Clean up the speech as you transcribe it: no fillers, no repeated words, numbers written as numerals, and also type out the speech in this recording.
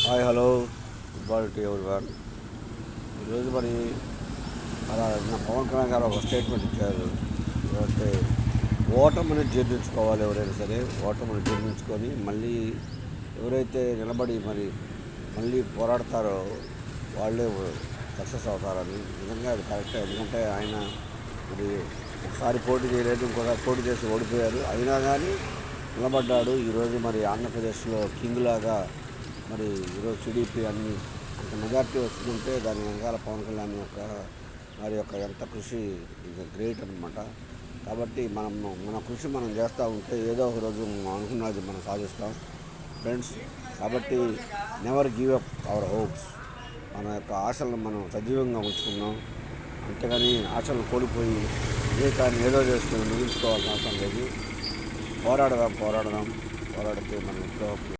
Hi hello good morning to everyone. ఈరోజు మరి అలా పవన్ కళ్యాణ్ గారు ఒక స్టేట్మెంట్ ఇచ్చారు. అంటే ఓటమిని జీర్ణించుకోవాలి, ఎవరైనా సరే ఓటమిని జీర్ణించుకొని మళ్ళీ ఎవరైతే నిలబడి మళ్ళీ పోరాడతారో వాళ్ళే సక్సెస్ అవుతారని. నిజంగా అది కరెక్టే. ఎందుకంటే ఆయన మరి ఒకసారి పోటీ చేయలేదు, ఇంకోసారి పోటీ చేసి ఓడిపోయారు. అయినా కానీ నిలబడ్డాడు. ఈరోజు మరి ఆంధ్రప్రదేశ్లో కింగ్ లాగా మరి ఈరోజు టీడీపీ అంత మెజార్టీ వస్తుందంటే దాని వెనకాల పవన్ కళ్యాణ్ యొక్క ఎంత కృషి గ్రేట్ అనమాట. కాబట్టి మన కృషి మనం చేస్తూ ఉంటే ఏదో ఒక రోజు మనం అనుకున్నది మనం సాధిస్తాం ఫ్రెండ్స్. కాబట్టి never give up our hopes. మన యొక్క ఆశలను మనం సజీవంగా ఉంచుకున్నాం, అంతేగాని ఆశలను కోల్పోయి కానీ ఏదో చేసుకుని ముగించుకోవాల్సిన అవసరం లేదు. పోరాడితే మనం ఎంతో